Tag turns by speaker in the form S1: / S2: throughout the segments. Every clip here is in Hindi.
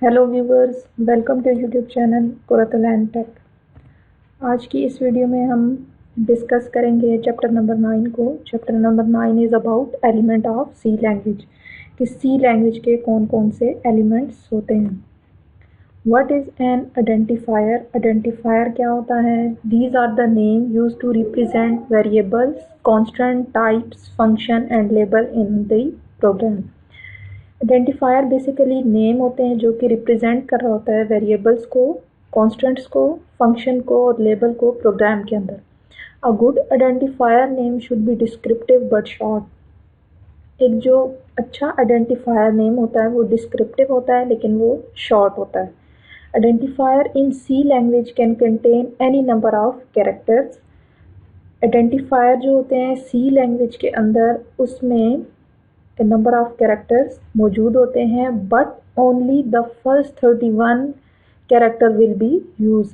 S1: Hello viewers, welcome to YouTube channel Quratul and tech. आज की इस वीडियो में हम डिस्कस करेंगे चैप्टर नंबर 9 को। Chapter number 9 is about element of C language, कि सी लैंग्वेज के कौन कौन से एलिमेंट्स होते हैं। What is an identifier? Identifier क्या होता है? These are the name use to represent variables, constant, types, function and label in the program. Identifier basically name होते हैं जो कि रिप्रेजेंट कर रहा होता है वेरिएबल्स को, कॉन्स्टेंट्स को, फंक्शन को और लेबल को प्रोग्राम के अंदर। A good identifier name should be descriptive but short. एक जो अच्छा आइडेंटिफायर नेम होता है वो डिस्क्रिप्टिव होता है लेकिन वो शॉर्ट होता है। Identifier in C language can contain any number of characters. Identifier जो होते हैं सी लैंग्वेज के अंदर उसमें नंबर ऑफ कैरेक्टर्स मौजूद होते हैं, but only the first 31 character will B use.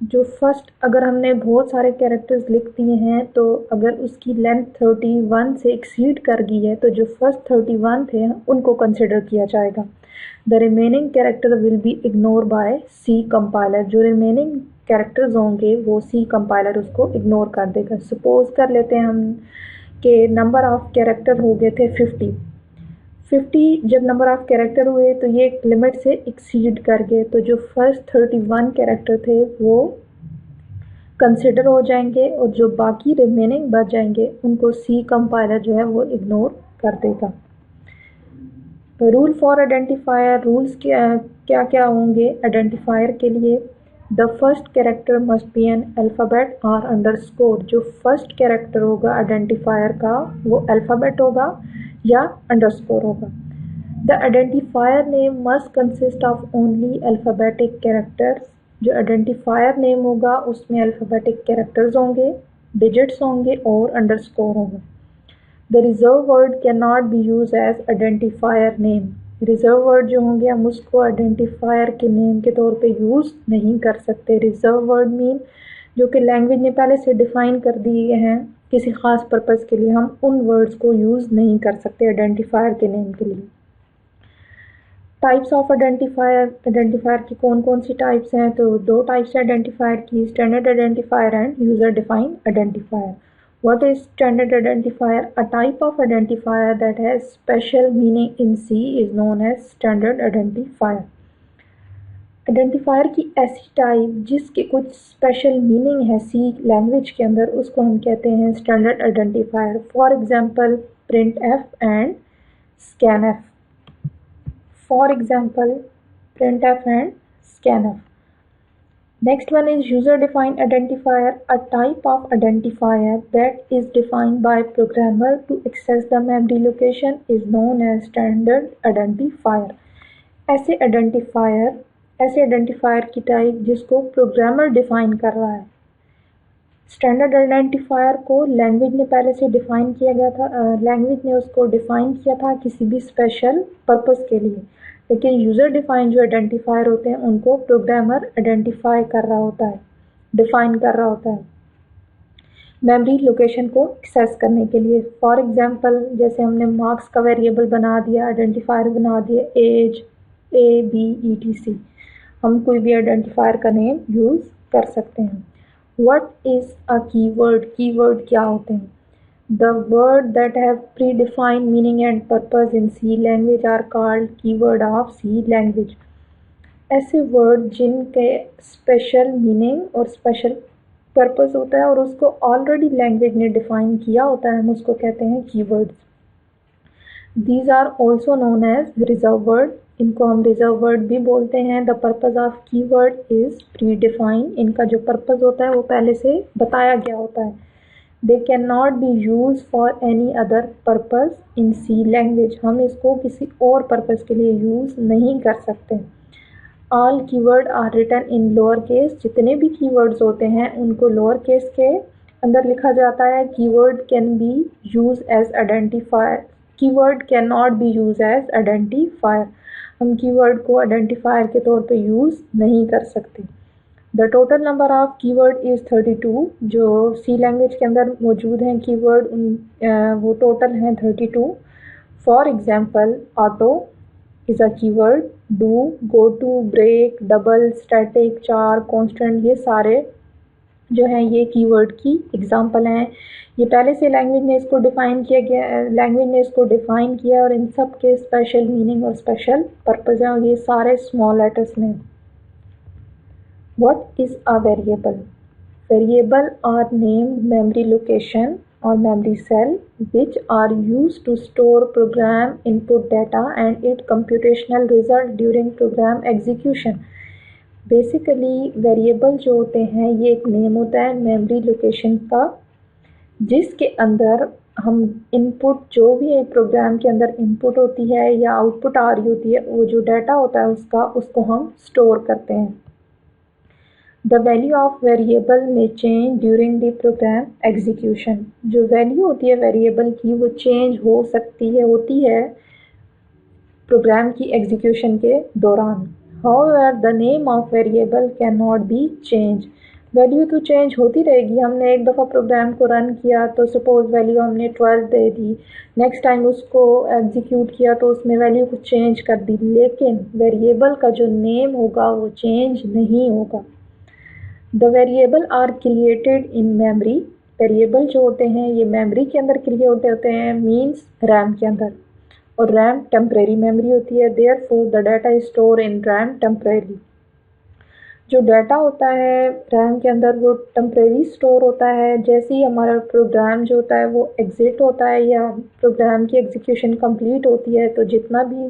S1: जो फर्स्ट, अगर हमने बहुत सारे कैरेक्टर्स लिख दिए हैं तो अगर उसकी लेंथ 31 से एक्सीड कर गई है तो जो फर्स्ट 31 थे उनको कंसिडर किया जाएगा। The remaining character will be ignore by C compiler. जो रिमेनिंग कैरेक्टर्स होंगे वो सी कंपाइलर उसको इग्नोर कर देगा। सपोज कर लेते हैं हम कि नंबर ऑफ कैरेक्टर हो गए थे 50। जब नंबर ऑफ कैरेक्टर हुए तो ये एक लिमिट से एक्सीड कर गए, तो जो फर्स्ट 31 कैरेक्टर थे वो कंसिडर हो जाएंगे और जो बाकी रिमेनिंग बच जाएंगे उनको सी कंपाइलर जो है वो इग्नोर कर देगा। रूल फॉर आइडेंटिफायर, रूल्स क्या क्या होंगे आइडेंटिफायर के लिए? The first character must be N alphabet और अंडरस्कोर। जो फर्स्ट कैरेक्टर होगा आइडेंटिफायर का वो अल्फ़ाबेट होगा या अंडरस्कोर होगा। The identifier name must consist of only alphabetic characters. जो आइडेंटिफायर नेम होगा उसमें अल्फ़ाबेटिक कैरेक्टर्स होंगे, डिजिट्स होंगे और अंडरस्कोर होगा। The reserve word can not be use as identifier name. Reserve word जो होंगे हम उसको आइडेंटिफायर के नेम के तौर पे यूज़ नहीं कर सकते। रिजर्व वर्ड मीन जो कि लैंग्वेज ने पहले से डिफ़ाइन कर दिए हैं किसी ख़ास पर्पज़ के लिए, हम उन वर्ड्स को यूज़ नहीं कर सकते आइडेंटिफायर के नेम के लिए। टाइप्स ऑफ आइडेंटिफायर, आइडेंटिफायर की कौन कौन सी टाइप्स हैं? तो दो टाइप्स है आइडेंटिफायर की, standard identifier end user defined identifier. What is standard identifier? A type of identifier that has special meaning in C is known as standard identifier. Identifier की ऐसी टाइप जिसके कुछ स्पेशल मीनिंग है सी लैंग्वेज के अंदर उसको हम कहते हैं standard identifier. For example print F and scan F. For example print F and scan F. Next one is user-defined identifier, a type of identifier that is defined by programmer to access the memory location is known as standard identifier. ऐसे आइडेंटिफायर की टाइप जिसको प्रोग्रामर डिफाइन कर रहा है। स्टैंडर्ड आइडेंटिफायर को लैंग्वेज ने पहले से डिफाइन किया गया था, लैंग्वेज ने उसको डिफाइन किया था किसी भी स्पेशल पर्पस के लिए, लेकिन यूज़र डिफाइन जो आइडेंटिफायर होते हैं उनको प्रोग्रामर आइडेंटिफाई कर रहा होता है, डिफाइन कर रहा होता है मेमोरी लोकेशन को एक्सेस करने के लिए। फॉर एग्जांपल जैसे हमने मार्क्स का वेरिएबल बना दिया, आइडेंटिफायर बना दिया एज, ABETC, हम कोई भी आइडेंटिफायर का नेम यूज़ कर सकते हैं। What is a keyword? Keyword क्या होते हैं? The word that have predefined meaning and purpose in C language are called keyword of C language. ऐसे वर्ड जिनके स्पेशल मीनिंग और स्पेशल पर्पस होता है और उसको ऑलरेडी लैंग्वेज ने डिफाइन किया होता है हम उसको कहते हैं keywords. These are also known as reserve word. इनको हम रिजर्व वर्ड भी बोलते हैं। The purpose of keyword is predefined. इनका जो पर्पस होता है वो पहले से बताया गया होता है। They cannot be used for any other purpose in C language. हम इसको किसी और पर्पस के लिए यूज़ नहीं कर सकते। All keyword are written in lower case. जितने भी keywords होते हैं उनको lower case के अंदर लिखा जाता है। Keyword can be used as identifier. Keyword cannot be used as identifier. हम keyword को identifier के तौर पे यूज़ नहीं कर सकते। The total number of keyword is 32। जो सी लैंग्वेज के अंदर मौजूद हैं कीवर्ड वो टोटल हैं 32। For example auto, is a keyword, do, go to, break, double, static, char, constant, ये सारे जो हैं ये कीवर्ड की एग्जांपल हैं। ये पहले से लैंग्वेज ने इसको डिफ़ाइन किया गया, लैंग्वेज ने इसको डिफ़ाइन किया और इन सब के स्पेशल मीनिंग और स्पेशल पर्पज़ हैं और ये सारे स्मॉल लेटर्स में। What is a variable? Variable are named memory location or memory cell which are used to store program input data and its computational result during program execution. Basically variable जो होते हैं ये एक नेम होता है memory location का, जिसके अंदर हम इनपुट जो भी एक प्रोग्राम के अंदर इनपुट होती है या आउटपुट आ रही होती है, वो जो डाटा होता है उसको हम स्टोर करते हैं। The value of variable may change during the program execution. जो वैल्यू होती है वेरिएबल की वो चेंज हो सकती है, होती है प्रोग्राम की एग्जीक्यूशन के दौरान। However, the name of variable cannot be changed. Value तो चेंज होती रहेगी। हमने एक दफ़ा प्रोग्राम को रन किया तो सपोज वैल्यू हमने 12 दे दी, नेक्स्ट टाइम उसको एग्जीक्यूट किया तो उसमें वैल्यू को चेंज कर दी, लेकिन वेरिएबल का जो नेम होगा वो चेंज नहीं होगा। The variable are created in memory. Variable जो होते हैं ये मेमोरी के अंदर क्रिएट होते हैं, मीन्स रैम के अंदर, और रैम टेम्परेरी मेमोरी होती है। Therefore, the data is stored in RAM temporarily. जो डाटा होता है रैम के अंदर वो टेम्परेरी स्टोर होता है। जैसे ही हमारा प्रोग्राम जो होता है वो एग्जिट होता है या प्रोग्राम की एग्जीक्यूशन कंप्लीट होती है तो जितना भी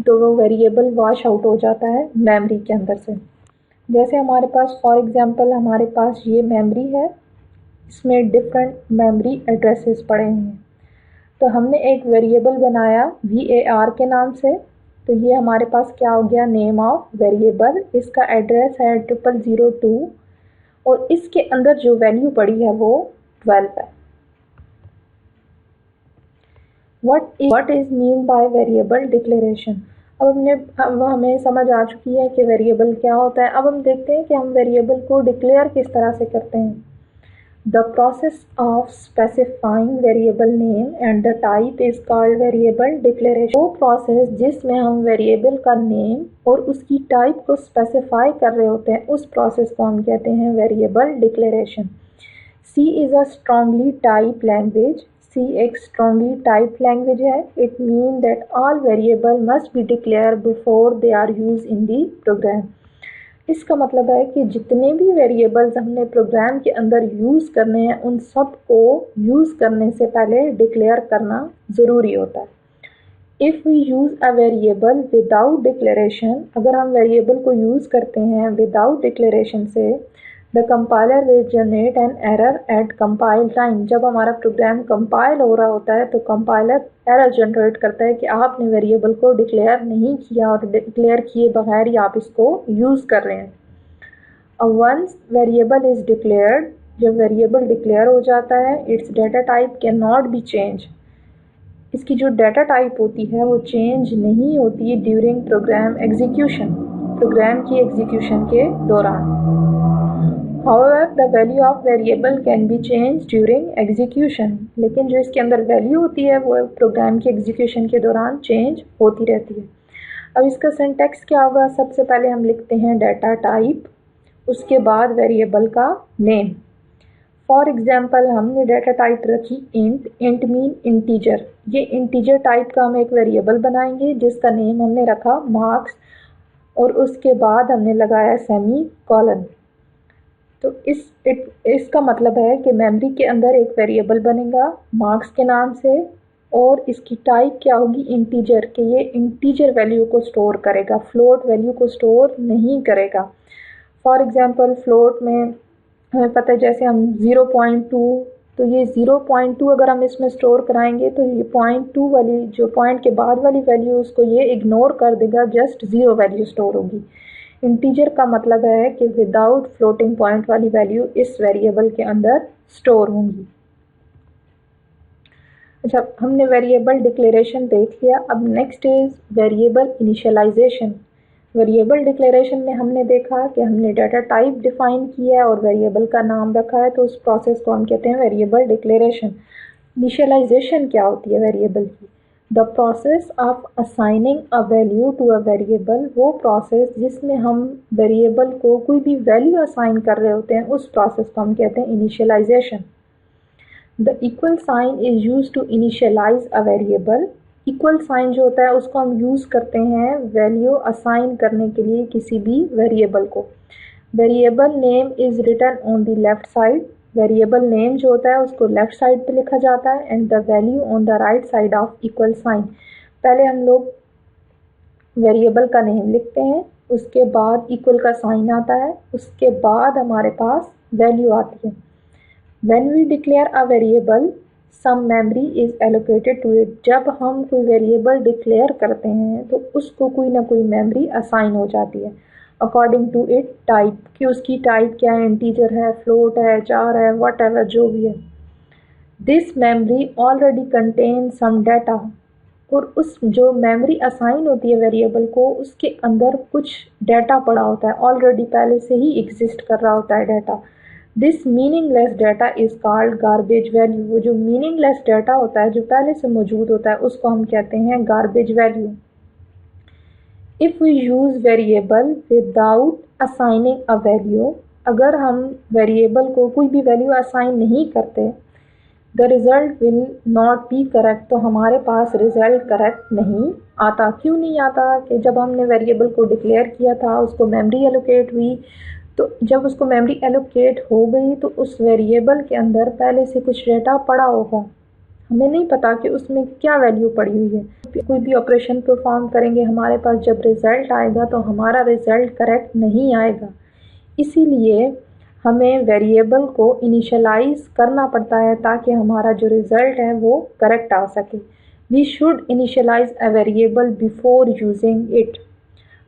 S1: तो वो वेरिएबल वॉश आउट हो जाता है मेमोरी के अंदर से। जैसे हमारे पास फॉर एग्जांपल हमारे पास ये मेमोरी है, इसमें डिफरेंट मेमोरी एड्रेसेस पड़े हुए हैं, तो हमने एक वेरिएबल बनाया VAR के नाम से, तो ये हमारे पास क्या हो गया, नेम ऑफ वेरिएबल। इसका एड्रेस है 0002 और इसके अंदर जो वैल्यू पड़ी है वो 12 है। What is mean by variable declaration? अब हमें समझ आ चुकी है कि वेरिएबल क्या होता है। अब हम देखते हैं कि हम वेरिएबल को डिक्लेयर किस तरह से करते हैं। The process of specifying variable name and the type is called variable declaration. वो प्रोसेस जिसमें हम वेरिएबल का नेम और उसकी टाइप को स्पेसिफाई कर रहे होते हैं, उस प्रोसेस को हम कहते हैं variable declaration. C is a strongly type language. C एक स्ट्रांगली टाइप लैंग्वेज है। It mean that all variable must be declare before they are use in the program. इसका मतलब है कि जितने भी वेरिएबल्स हमने प्रोग्राम के अंदर यूज़ करने हैं उन सब को यूज़ करने से पहले डिक्लेयर करना ज़रूरी होता है। If we use a variable without declaration, अगर हम वेरिएबल को यूज़ करते हैं विदाउट डिक्लेरेशन से, the compiler will generate an error at compile time. जब हमारा प्रोग्राम कंपाइल हो रहा होता है तो कंपाइलर एरर जनरेट करता है कि आपने वेरिएबल को डिक्लेयर नहीं किया और डिक्लेयर किए बगैर ही आप इसको यूज़ कर रहे हैं। वंस वेरिएबल इज़ डिक्लेयर्ड, जब वेरिएबल डिक्लेयर हो जाता है, it's data type can not be change. इसकी जो डाटा टाइप होती है वो चेंज नहीं होती ड्यूरिंग प्रोग्राम एग्जीक्यूशन, प्रोग्राम की एग्जीक्यूशन के दौरान। However, the value of variable can be changed during execution. लेकिन जो इसके अंदर वैल्यू होती है वो प्रोग्राम की एग्जीक्यूशन के दौरान चेंज होती रहती है। अब इसका सिंटैक्स क्या होगा, सबसे पहले हम लिखते हैं डाटा टाइप, उसके बाद वेरिएबल का नेम। फॉर एग्जांपल हमने डाटा टाइप रखी इंट, इंट मीन इंटीजर। ये इंटीजर टाइप का हम एक वेरिएबल बनाएंगे जिसका नेम हमने रखा मार्क्स और उसके बाद हमने लगाया सेमी कॉलन। तो इसका मतलब है कि मेमोरी के अंदर एक वेरिएबल बनेगा मार्क्स के नाम से और इसकी टाइप क्या होगी, इंटीजर, के ये इंटीजर वैल्यू को स्टोर करेगा, फ्लोट वैल्यू को स्टोर नहीं करेगा। फॉर एग्जांपल फ्लोट में हमें पता है जैसे हम 0.2, तो ये 0.2 अगर हम इसमें स्टोर कराएंगे तो ये 0.2 वाली जो पॉइंट के बाद वाली वैल्यू उसको ये इग्नोर कर देगा, जस्ट 0 वैल्यू स्टोर होगी। इंटीजर का मतलब है कि विदाउट फ्लोटिंग पॉइंट वाली वैल्यू इस वेरिएबल के अंदर स्टोर होंगी। अच्छा, हमने वेरिएबल डिक्लेरेशन देख लिया। अब next is variable initialization. Variable declaration में हमने देखा कि हमने डाटा टाइप डिफाइन किया है और वेरिएबल का नाम रखा है, तो उस प्रोसेस को हम कहते हैं वेरिएबल डिक्लेरेशन। इनिशियलाइजेशन क्या होती है वेरिएबल की? The process of assigning a value to a variable, वो प्रोसेस जिसमें हम वेरिएबल को कोई भी वैल्यू असाइन कर रहे होते हैं, उस प्रोसेस को हम कहते हैं initialization. The equal sign is use to initialize a variable. Equal sign जो होता है उसको हम यूज़ करते हैं वैल्यू असाइन करने के लिए किसी भी वेरिएबल को। Variable name is written on the left side. Variable name जो होता है उसको लेफ्ट साइड पे लिखा जाता है and the value on the right side of equal sign. पहले हम लोग वेरिएबल का नेम लिखते हैं, उसके बाद इक्वल का साइन आता है, उसके बाद हमारे पास वैल्यू आती है। When we declare a variable, some memory is allocated to it। जब हम कोई वेरिएबल डिक्लेयर करते हैं तो उसको कोई ना कोई मेमोरी असाइन हो जाती है अकॉर्डिंग टू इट टाइप, कि उसकी टाइप क्या है, इंटीजर है, फ्लोट है, चार है, वट एवर जो भी है। This memory already contain some data, और उस जो मेमोरी असाइन होती है वेरिएबल को उसके अंदर कुछ डाटा पड़ा होता है, ऑलरेडी पहले से ही एग्जिस्ट कर रहा होता है data. This meaningless data is called garbage value. वो जो मीनिंगलेस डाटा होता है जो पहले से मौजूद होता है उसको हम कहते हैं garbage value. If we use variable without assigning a value, अगर हम वेरिएबल को कोई भी वैल्यू असाइन नहीं करते, the result will not be correct, तो हमारे पास रिज़ल्ट करेक्ट नहीं आता। क्यों नहीं आता? कि जब हमने वेरिएबल को डिक्लेयर किया था उसको मेमोरी एलोकेट हुई, तो जब उसको मेमोरी एलोकेट हो गई तो उस वेरिएबल के अंदर पहले से कुछ डेटा पड़ा होगा, हमें नहीं पता कि उसमें क्या वैल्यू पड़ी हुई है। कोई भी ऑपरेशन परफॉर्म करेंगे, हमारे पास जब रिज़ल्ट आएगा तो हमारा रिज़ल्ट करेक्ट नहीं आएगा। इसीलिए हमें वेरिएबल को इनिशियलाइज करना पड़ता है ताकि हमारा जो रिज़ल्ट है वो करेक्ट आ सके। We should initialize a variable before using it.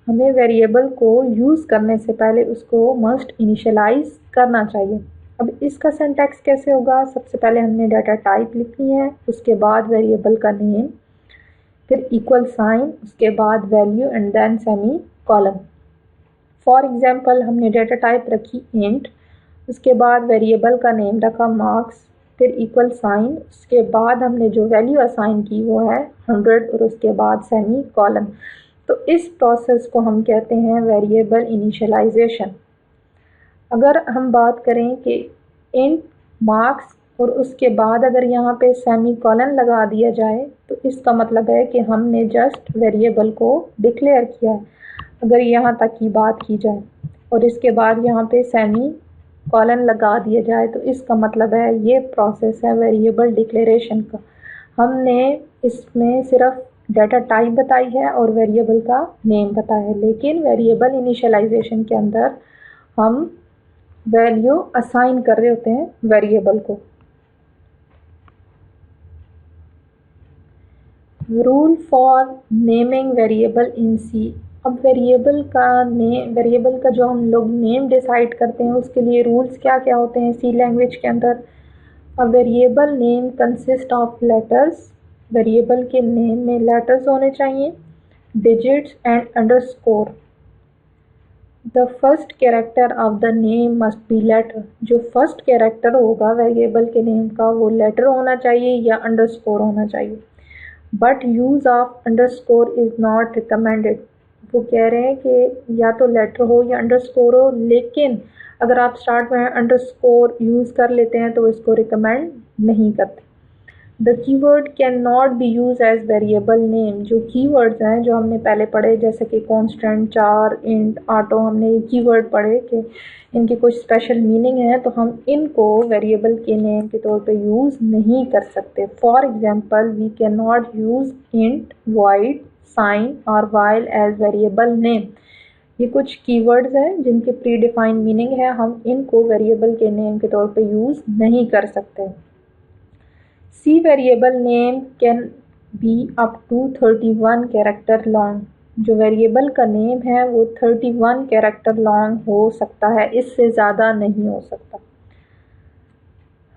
S1: हमें वेरिएबल को यूज़ करने से पहले उसको मस्ट इनिशियलाइज करना चाहिए। अब इसका सिंटैक्स कैसे होगा? सबसे पहले हमने डाटा टाइप लिखनी है, उसके बाद वेरिएबल का नेम, फिर इक्वल साइन, उसके बाद value and then semicolon. For example हमने डाटा टाइप रखी इंट, उसके बाद वेरिएबल का नेम रखा मार्क्स, फिर इक्वल साइन, उसके बाद हमने जो वैल्यू असाइन की वो है 100 और उसके बाद सेमी कॉलन। तो इस प्रोसेस को हम कहते हैं वेरिएबल इनिशियलाइजेशन। अगर हम बात करें कि इंट मार्क्स और उसके बाद अगर यहाँ पे सेमी कॉलन लगा दिया जाए तो इसका मतलब है कि हमने जस्ट वेरिएबल को डिक्लेयर किया है, अगर यहाँ तक की बात की जाए, और इसके बाद यहाँ पे सेमी कॉलन लगा दिया जाए तो इसका मतलब है ये प्रोसेस है वेरिएबल डिक्लेरेशन का। हमने इसमें सिर्फ डाटा टाइप बताई है और वेरिएबल का नेम बताया है, लेकिन वेरिएबल इनिशियलाइजेशन के अंदर हम वैल्यू असाइन कर रहे होते हैं वेरिएबल को। Rule for naming variable in C. अब वेरिएबल का जो हम लोग नेम डिसाइड करते हैं उसके लिए रूल्स क्या क्या होते हैं सी लैंग्वेज के अंदर। A variable name consist of letters. Variable के नेम में लेटर्स होने चाहिए, digits and underscore. The first character of the name must be letter. जो फर्स्ट कैरेक्टर होगा वेरिएबल के नेम का वो लेटर होना चाहिए या अंडरस्कोर होना चाहिए। But use of underscore is not recommended. वो कह रहे हैं कि या तो लेटर हो या अंडरस्कोर हो, लेकिन अगर आप स्टार्ट में अंडरस्कोर यूज़ कर लेते हैं तो इसको रिकमेंड नहीं करते। The keyword can not be use as variable name. जो कीवर्ड्स हैं जो हमने पहले पढ़े, जैसे कि कॉन्स्टेंट, चार, इंट, ऑटो, हमने ये कीवर्ड पढ़े कि इनकी कुछ स्पेशल मीनिंग है, तो हम इनको वेरिएबल के नेम के तौर पे यूज़ नहीं कर सकते। For example we can not use int, void, sign और वाइल एज वेरिएबल नेम। ये कुछ कीवर्ड्स हैं जिनकी प्री डिफाइंड मीनिंग है, हम इनको वेरिएबल के नेम के तौर पे यूज़ नहीं कर सकते। C variable name can be up to 31 character long. जो वेरिएबल का नेम है वो 31 कैरेक्टर लॉन्ग हो सकता है, इससे ज़्यादा नहीं हो सकता।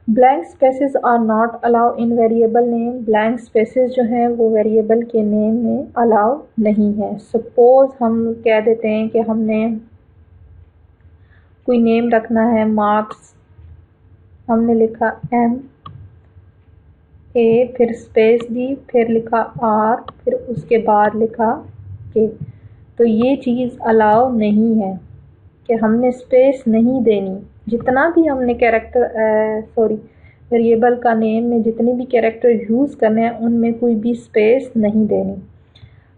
S1: Blank spaces are not allow in variable name. Blank spaces जो हैं वो वेरिएबल के नेम में अलाउ नहीं है। सपोज हम कह देते हैं कि हमने कोई नेम रखना है मार्क्स, हमने लिखा M, ए, फिर स्पेस दी, फिर लिखा आर, फिर उसके बाद लिखा के। तो ये चीज़ अलाउ नहीं है कि हमने स्पेस नहीं देनी। जितना भी हमने वेरिएबल का नेम में जितने भी कैरेक्टर यूज़ करने हैं उनमें कोई भी स्पेस नहीं देनी।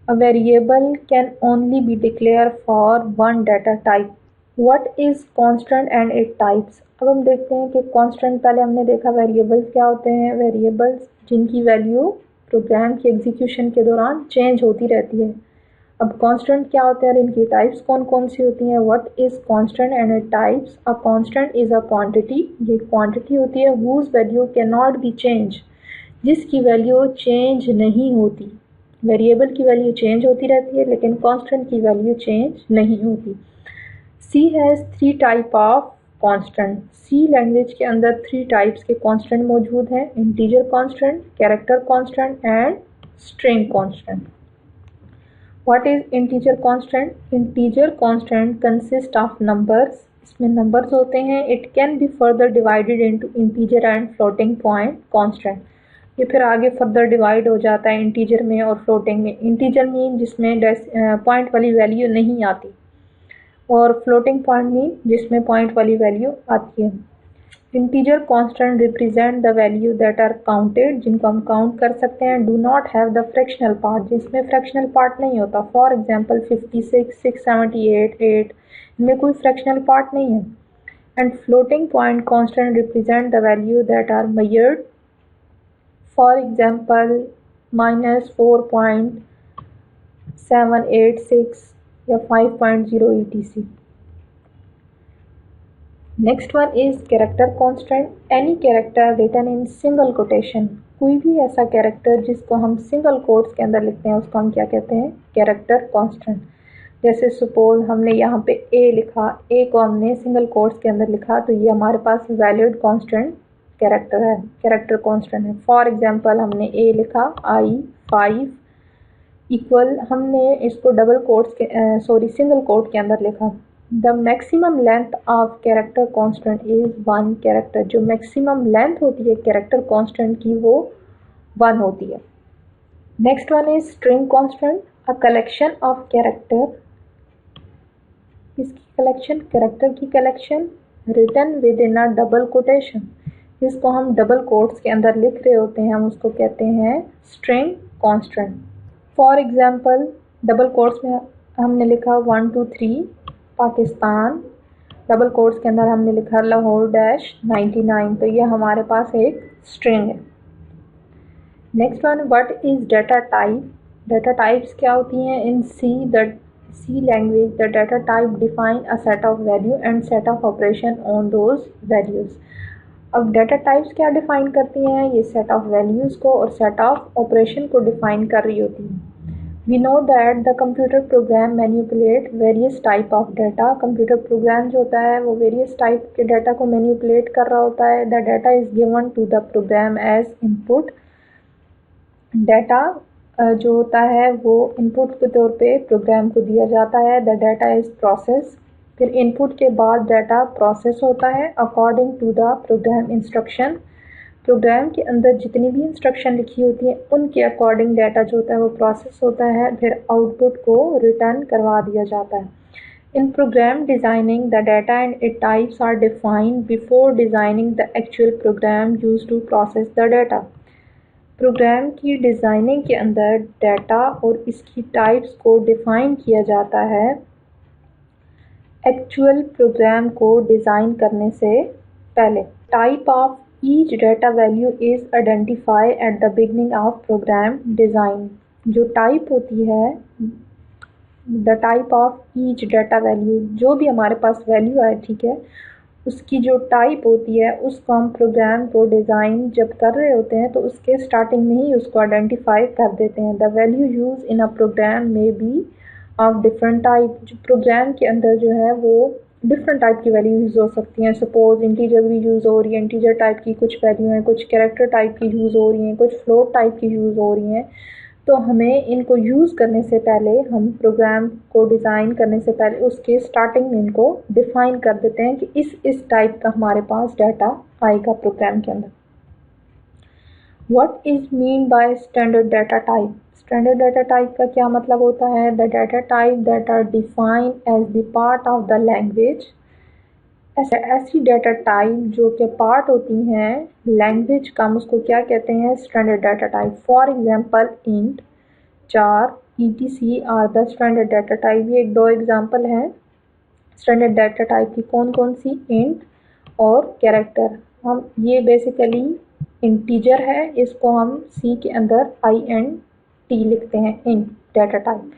S1: A variable can only be declared for one data type. What is constant and its types? अब हम देखते हैं कि constant पहले हमने देखा वेरिएबल्स क्या होते हैं। वेरिएबल्स जिनकी वैल्यू प्रोग्राम की एग्जीक्यूशन के दौरान चेंज होती रहती है। अब कांस्टेंट क्या होते हैं और इनकी टाइप्स कौन कौन सी होती हैं। What is constant and it types. A constant is a quantity, ये क्वांटिटी होती है whose value can not be change, जिसकी वैल्यू चेंज नहीं होती। वेरिएबल की वैल्यू चेंज होती रहती है लेकिन कांस्टेंट की वैल्यू चेंज नहीं होती। C has 3 type of constant. C language के अंदर 3 टाइप्स के कांस्टेंट मौजूद हैं। Integer constant, character constant and string constant. What is integer constant? Integer constant consist of numbers. इसमें numbers होते हैं. It can be further divided into integer and floating point constant. ये फिर आगे further divide हो जाता है integer में और floating में. Integer mean जिसमें point वाली value नहीं आती और floating point mean जिसमें point वाली value आती है. Integer constant represent the value that are counted, जिनको हम काउंट कर सकते हैं. Do not have the fractional part, जिसमें फ्रैक्शनल पार्ट नहीं होता. फॉर एग्जांपल 56, 678, 8, इनमें कोई फ्रैक्शनल पार्ट नहीं है. And floating point constant represent the value that are measured. For example -4.786 या 5.0 etc. Next one is character constant. Any character written in single quotation. कोई भी ऐसा कैरेक्टर जिसको हम सिंगल कोट्स के अंदर लिखते हैं उसको हम क्या कहते हैं, कैरेक्टर कांस्टेंट. जैसे सपोज हमने यहाँ पे ए लिखा, ए को हमने सिंगल कोट्स के अंदर लिखा तो ये हमारे पास वैलिड कांस्टेंट कैरेक्टर है, कैरेक्टर कांस्टेंट है. फॉर एग्जांपल हमने ए लिखा I5 इक्वल, हमने इसको डबल कोट्स के सिंगल कोट के अंदर लिखा. The maximum length of character constant is 1 character. जो maximum length होती है character constant की वो 1 होती है. Next one is string constant. A collection of character. इसकी collection, character की collection written within a double quotation. जिसको हम डबल कोट्स के अंदर लिख रहे होते हैं हम उसको कहते हैं string constant. For example double quotes में हमने लिखा 1 2 3 पाकिस्तान, डबल कोट्स के अंदर हमने लिखा लाहौर -99, तो ये हमारे पास एक स्ट्रिंग है. Next one, what is data type. Data types क्या होती हैं. In C language the data type define a set of value and set of operation on those values. अब डाटा टाइप्स क्या डिफाइन करती हैं, ये सेट ऑफ वैल्यूज़ को और सेट ऑफ ऑपरेशन को डिफाइन कर रही होती हैं. We know that the computer program manipulate various type of data. Computer program जो होता है वो various type के डाटा को मैनिपुलेट कर रहा होता है. The data is given to the program as input. Data जो होता है वो इनपुट के तौर पे प्रोग्राम को दिया जाता है. The data is processed. फिर इनपुट के बाद डाटा प्रोसेस होता है according to the program instruction. Program के अंदर जितनी भी इंस्ट्रक्शन लिखी होती हैं उनके अकॉर्डिंग डाटा जो होता है वो प्रोसेस होता है, फिर आउटपुट को रिटर्न करवा दिया जाता है. In program designing the data and it types are defined before designing the actual program used to process the data. Program की डिज़ाइनिंग के अंदर डाटा और इसकी टाइप्स को डिफ़ाइन किया जाता है एक्चुअल प्रोग्राम को डिज़ाइन करने से पहले. Type of Each data value is identified at the beginning of program design. जो टाइप होती है, the type of each data value, जो भी हमारे पास वैल्यू है, ठीक है, उसकी जो टाइप होती है उसको हम प्रोग्राम को डिज़ाइन जब कर रहे होते हैं तो उसके स्टार्टिंग में ही उसको आइडेंटिफाई कर देते हैं. The value use in a program may be of different type. जो प्रोग्राम के अंदर जो है वो डिफरेंट टाइप की वैल्यू यूज़ हो सकती हैं. सपोज इंटीजर भी यूज़ हो रही है, इंटीजर टाइप की कुछ वैल्यू हैं, कुछ कैरेक्टर टाइप की यूज़ हो रही हैं, कुछ फ्लोट टाइप की यूज़ हो रही हैं. तो हमें इनको यूज़ करने से पहले, हम प्रोग्राम को डिज़ाइन करने से पहले उसके स्टार्टिंग में इनको डिफ़ाइन कर देते हैं कि इस टाइप का हमारे पास डाटा आएगा प्रोग्राम के अंदर. What is mean by standard data type? Standard data type का क्या मतलब होता है? The data type that are defined as the part of the language, ऐसी डाटा टाइप जो कि पार्ट होती हैं लैंग्वेज का, हम उसको क्या कहते हैं? Standard data type. For example int, char, etc are the standard data type. ये एक दो एग्जांपल हैं स्टैंडर्ड डाटा टाइप की। कौन कौन सी? इंट और कैरेक्टर। हम ये बेसिकली इंटीजर है, इसको हम सी के अंदर INT लिखते हैं, इंट डाटा टाइप।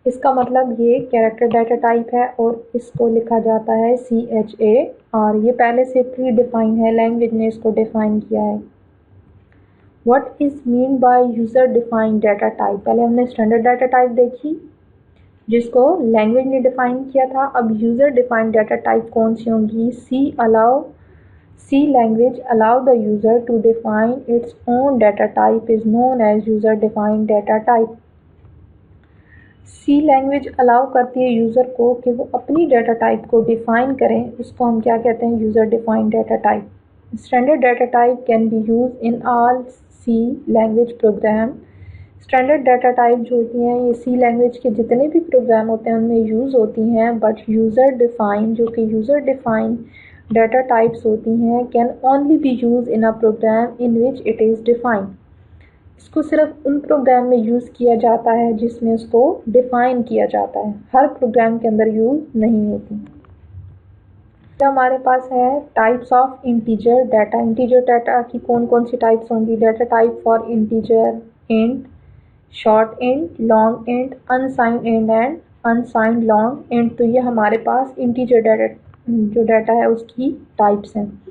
S1: इसका मतलब ये कैरेक्टर डाटा टाइप है और इसको लिखा जाता है CHAR। ये पहले से प्री डिफाइन है, लैंग्वेज ने इसको डिफाइन किया है। What is mean by user defined data type? पहले हमने स्टैंडर्ड डाटा टाइप देखी जिसको लैंग्वेज ने डिफाइन किया था। अब यूजर डिफाइंड डाटा टाइप कौन सी होंगी? C language allow the user to define its own data type is known as user defined data type। C language allow करती है यूज़र को कि वो अपनी डाटा टाइप को डिफाइन करें, उसको हम क्या कहते हैं? User defined data type. Standard data type can be use in all C language program. Standard data type जो होती हैं ये सी लैंग्वेज के जितने भी प्रोग्राम होते हैं उनमें यूज़ होती हैं, बट यूज़र डिफाइन, जो कि यूज़र डिफाइन डाटा टाइप्स होती हैं, can only be use in a program in which it is defined. इसको सिर्फ उन प्रोग्राम में यूज़ किया जाता है जिसमें उसको डिफाइन किया जाता है, हर प्रोग्राम के अंदर यूज़ नहीं होती। तो हमारे पास है types of integer data. Integer data की कौन कौन सी टाइप्स होंगी? Data type for integer, int, short int, long int, unsigned int and unsigned long int. तो ये हमारे पास इंटीजर डाटा जो डाटा है उसकी टाइप्स हैं।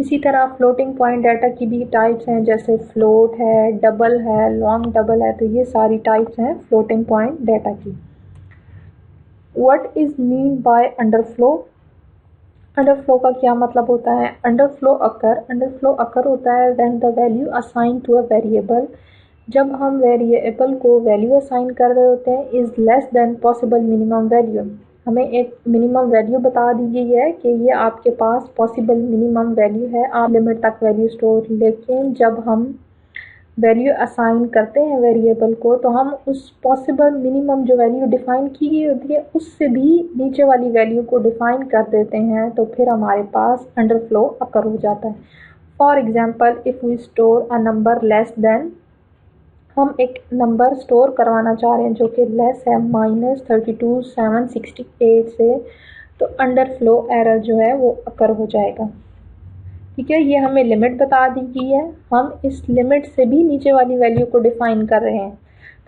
S1: इसी तरह फ्लोटिंग पॉइंट डाटा की भी टाइप्स हैं, जैसे फ्लोट है, डबल है, लॉन्ग डबल है। तो ये सारी टाइप्स हैं फ्लोटिंग पॉइंट डाटा की। What is mean by underflow? Underflow का क्या मतलब होता है? अंडरफ्लो अकर होता है when the value assign to a variable, जब हम वेरिएबल को वैल्यू असाइन कर रहे होते हैं, is less than possible minimum value. हमें एक मिनिमम वैल्यू बता दी गई है कि ये आपके पास पॉसिबल मिनिमम वैल्यू है, आप लिमिट तक वैल्यू स्टोर। लेकिन जब हम वैल्यू असाइन करते हैं वेरिएबल को तो हम उस पॉसिबल मिनिमम जो वैल्यू डिफाइन की गई होती है उससे भी नीचे वाली वैल्यू को डिफाइन कर देते हैं, तो फिर हमारे पास अंडरफ्लो अकर हो जाता है। For example, if we store a number less than, हम एक नंबर स्टोर करवाना चाह रहे हैं जो कि लेस है -32,768 से, तो अंडरफ्लो एरर जो है वो अकर हो जाएगा। ठीक है, ये हमें लिमिट बता दी गई है, हम इस लिमिट से भी नीचे वाली वैल्यू को डिफाइन कर रहे हैं,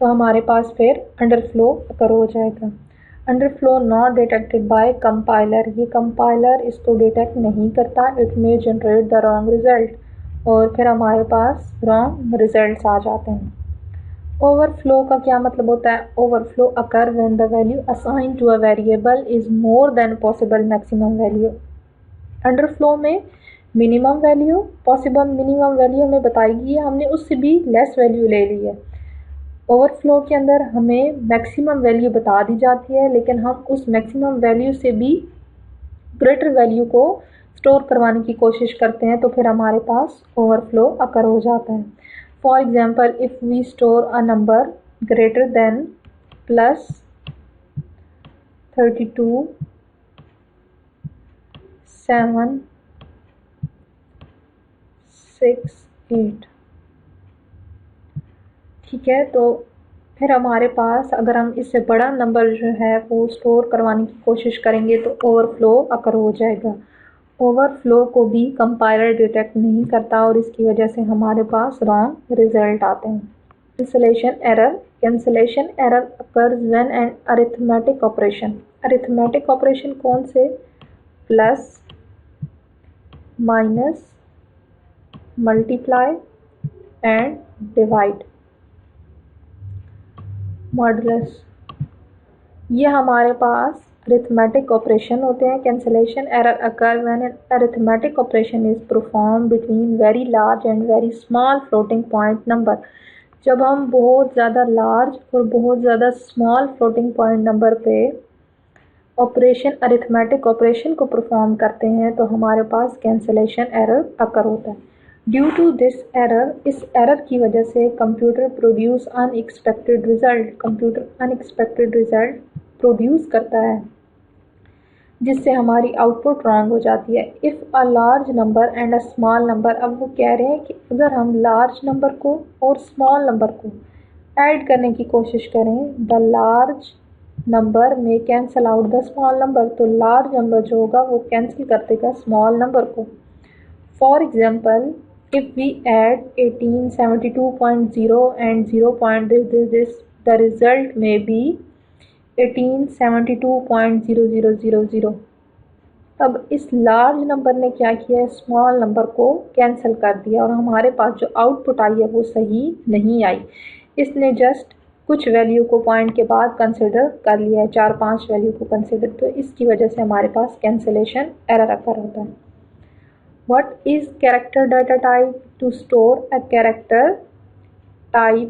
S1: तो हमारे पास फिर अंडरफ्लो अकर हो जाएगा। Underflow not detected by compiler, ये कंपाइलर इसको डिटेक्ट नहीं करता, it may generate the wrong result, और फिर हमारे पास रॉन्ग रिजल्ट्स आ जाते हैं। ओवरफ्लो का क्या मतलब होता है? Overflow occur when the value assign to a variable is more than possible maximum value. Underflow में minimum value possible minimum value हमें बताई गई है, हमने उससे भी लेस वैल्यू ले ली है। ओवरफ्लो के अंदर हमें मैक्सिमम वैल्यू बता दी जाती है, लेकिन हम उस मैक्सिमम वैल्यू से भी ग्रेटर वैल्यू को स्टोर करवाने की कोशिश करते हैं, तो फिर हमारे पास ओवरफ्लो अकर हो जाता है। For example, if we store a number greater than +32,768, ठीक है, तो फिर हमारे पास अगर हम इससे बड़ा नंबर जो है वो स्टोर करवाने की कोशिश करेंगे तो ओवरफ्लो अकर हो जाएगा। ओवरफ्लो को भी कंपाइलर डिटेक्ट नहीं करता और इसकी वजह से हमारे पास रॉन्ग रिजल्ट आते हैं। Cancellation error occurs when an arithmetic operation कौन से? Plus, minus, multiply and divide, modulus, ये हमारे पास अरिथमेटिक ऑपरेशन होते हैं। Cancellation error occur when an arithmetic operation is perform between very large and very small floating point number, जब हम बहुत ज़्यादा लार्ज और बहुत ज़्यादा स्मॉल फ्लोटिंग पॉइंट नंबर पे ऑपरेशन अरिथमेटिक ऑपरेशन को परफॉर्म करते हैं तो हमारे पास कैंसिलेशन एरर अकर होता है। ड्यू टू दिस एरर, इस एरर की वजह से computer produce unexpected result, computer unexpected result produce करता है जिससे हमारी आउटपुट रॉन्ग हो जाती है। If a large number and a small number, अब वो कह रहे हैं कि अगर हम लार्ज नंबर को और स्मॉल नंबर को ऐड करने की कोशिश करें, द लार्ज नंबर में cancel out the small number, तो लार्ज नंबर जो होगा वो कैंसिल कर देगा स्मॉल नंबर को। For example, if we add 1872.0 and 0.this, the result may be 1872.0000। अब इस लार्ज नंबर ने क्या किया है, स्मॉल नंबर को कैंसिल कर दिया और हमारे पास जो आउटपुट आई है वो सही नहीं आई। इसने जस्ट कुछ वैल्यू को पॉइंट के बाद कंसिडर कर लिया है, 4-5 वैल्यू को कंसिडर, तो इसकी वजह से हमारे पास कैंसिलेशन एरर अकर होता है। What is character data type? To store a character type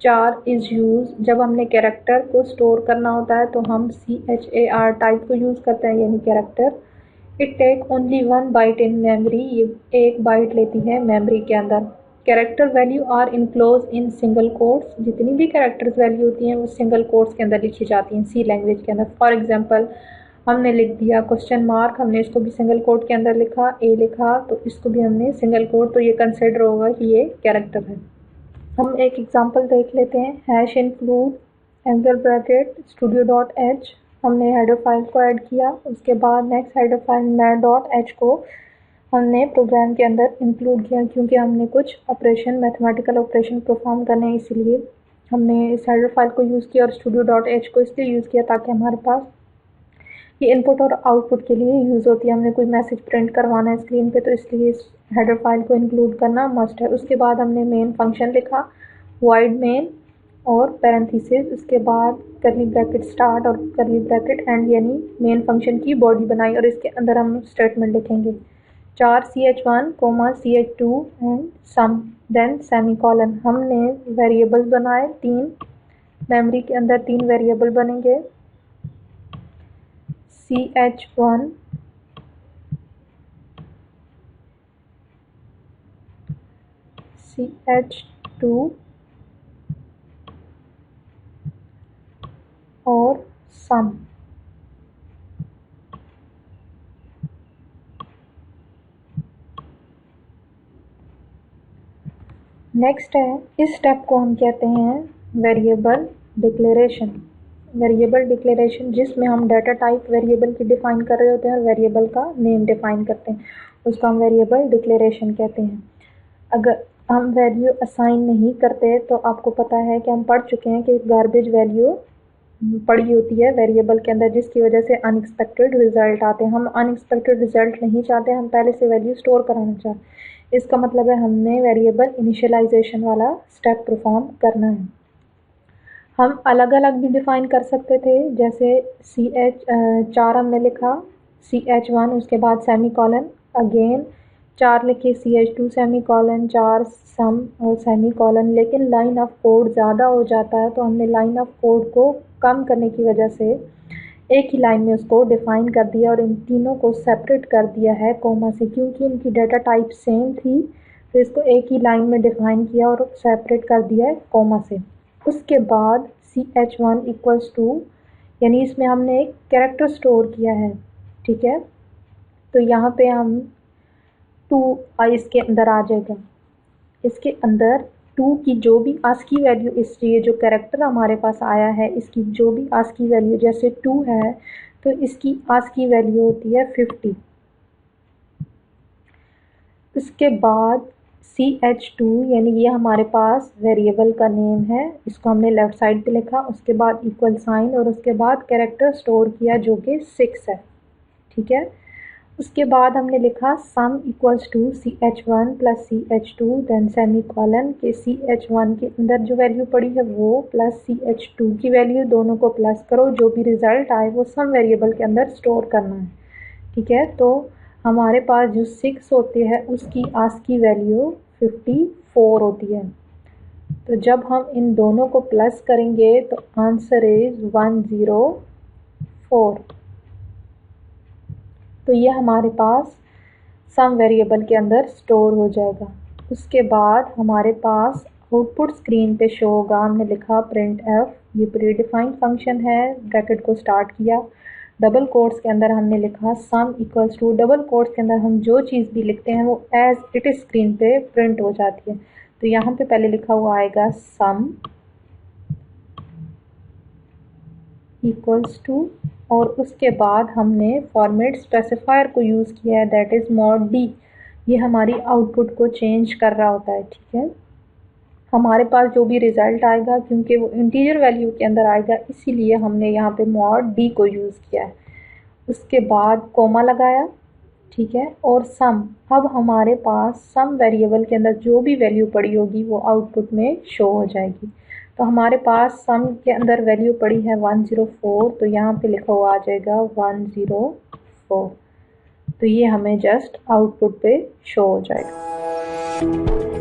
S1: char is used। जब हमने कैरेक्टर को स्टोर करना होता है तो हम CHAR टाइप को यूज़ करते हैं, यानी character. It take only 1 byte in memory, ये 1 बाइट लेती है मेमोरी के अंदर। Character value are enclose in single quotes, जितनी भी कैरेक्टर्स वैल्यू होती हैं वो सिंगल कोट्स के अंदर लिखी जाती हैं सी लैंग्वेज के अंदर। फॉर एग्जाम्पल, हमने लिख दिया क्वेश्चन मार्क, हमने इसको भी सिंगल कोट के अंदर लिखा, ए लिखा, तो इसको भी हमने सिंगल कोट, तो ये कंसिडर होगा कि ये कैरेक्टर है। हम एक एग्जांपल देख लेते हैं। Hash include angle bracket studio.h, हमने हेडर फाइल को ऐड किया, उसके बाद नेक्स्ट हेडर फाइल math.h को हमने प्रोग्राम के अंदर इंक्लूड किया, क्योंकि हमने कुछ ऑपरेशन, मैथमेटिकल ऑपरेशन परफॉर्म करने हैं, इसीलिए हमने इस हेडर फाइल को यूज़ किया और studio.h को इसलिए यूज़ किया ताकि हमारे पास ये इनपुट और आउटपुट के लिए यूज़ होती है। हमने कोई मैसेज प्रिंट करवाना है स्क्रीन पे, तो इसलिए इस हेडर फाइल को इंक्लूड करना मस्ट है। उसके बाद हमने मेन फंक्शन लिखा, वाइड मेन और पैरेंथेसिस, उसके बाद करली ब्रैकेट स्टार्ट और करली ब्रैकेट एंड, यानी मेन फंक्शन की बॉडी बनाई और इसके अंदर हम स्टेटमेंट लिखेंगे 4 CH1, CH2 and sum, then semicolon. हमने वेरिएबल्स बनाए 3, मेमोरी के अंदर 3 वेरिएबल बनेंगे, CH1, CH2 और सम। नेक्स्ट है, इस स्टेप को हम कहते हैं वेरिएबल डिक्लेरेशन। वेरिएबल डिक्लेरेशन जिसमें हम डाटा टाइप वेरिएबल की डिफ़ाइन कर रहे होते हैं और वेरिएबल का नेम डिफ़ाइन करते हैं, उसको हम वेरिएबल डिक्लेरेशन कहते हैं। अगर हम वैल्यू असाइन नहीं करते तो आपको पता है कि हम पढ़ चुके हैं कि गार्बेज वैल्यू पड़ी होती है वेरिएबल के अंदर, जिसकी वजह से अनएक्सपेक्टेड रिजल्ट आते हैं। हम अनएक्सपेक्टेड रिजल्ट नहीं चाहते, हम पहले से वैल्यू स्टोर कराना चाहते हैं। इसका मतलब है हमने वेरिएबल इनिशियलाइजेशन वाला स्टेप परफॉर्म करना है। हम अलग अलग भी डिफ़ाइन कर सकते थे, जैसे CH4 हमने लिखा, CH1, उसके बाद सेमीकोलन, अगेन 4 लिखे, CH2 सेमीकोलन, 4 सम और सेमीकोलन। लेकिन लाइन ऑफ कोड ज़्यादा हो जाता है तो हमने लाइन ऑफ कोड को कम करने की वजह से एक ही लाइन में उसको डिफ़ाइन कर दिया और इन तीनों को सेपरेट कर दिया है कोमा से, क्योंकि इनकी डाटा टाइप सेम थी तो इसको एक ही लाइन में डिफ़ाइन किया और सेपरेट कर दिया है कोमा से। उसके बाद CH1 इक्वल्स टू, यानी इसमें हमने एक कैरेक्टर स्टोर किया है, ठीक है, तो यहाँ पे हम 2 इसके अंदर आ जाएगा। इसके अंदर 2 की जो भी आस्की वैल्यू, इस ये जो कैरेक्टर हमारे पास आया है इसकी जो भी आस्की वैल्यू, जैसे 2 है तो इसकी आस्की वैल्यू होती है 50। उसके बाद CH2, यानी ये हमारे पास वेरिएबल का नेम है, इसको हमने लेफ़्ट साइड पे लिखा, उसके बाद इक्वल साइन और उसके बाद कैरेक्टर स्टोर किया जो कि 6 है, ठीक है। उसके बाद हमने लिखा sum equals to CH1 plus CH2, then semicolon के CH1 के अंदर जो वैल्यू पड़ी है वो प्लस CH2 की वैल्यू, दोनों को प्लस करो, जो भी रिज़ल्ट आए वो सम वेरिएबल के अंदर स्टोर करना है, ठीक है। तो हमारे पास जो 6 होती है उसकी आस्की वैल्यू 54 होती है। तो जब हम इन दोनों को प्लस करेंगे तो आंसर इज़ 104। तो ये हमारे पास सम वेरिएबल के अंदर स्टोर हो जाएगा। उसके बाद हमारे पास आउटपुट स्क्रीन पे शो होगा। हमने लिखा प्रिंट एफ, ये प्रीडिफाइंड फंक्शन है, ब्रैकेट को स्टार्ट किया, डबल कोट्स के अंदर हमने लिखा sum equals to, double quotes के अंदर हम जो चीज़ भी लिखते हैं वो एज इट इज स्क्रीन पे प्रिंट हो जाती है। तो यहाँ पे पहले लिखा हुआ आएगा सम इक्वल्स टू, और उसके बाद हमने फॉर्मेट स्पेसिफायर को यूज़ किया है, दैट इज़ मॉड डी। ये हमारी आउटपुट को चेंज कर रहा होता है, ठीक है। हमारे पास जो भी रिज़ल्ट आएगा, क्योंकि वो इंटीजर वैल्यू के अंदर आएगा, इसीलिए हमने यहाँ पे मॉड डी को यूज़ किया है। उसके बाद कोमा लगाया, ठीक है, और सम। अब हमारे पास सम वेरिएबल के अंदर जो भी वैल्यू पड़ी होगी वो आउटपुट में शो हो जाएगी। तो हमारे पास सम के अंदर वैल्यू पड़ी है 104, तो यहाँ पे लिखा हुआ आ जाएगा 104। तो ये हमें जस्ट आउटपुट पे शो हो जाएगा।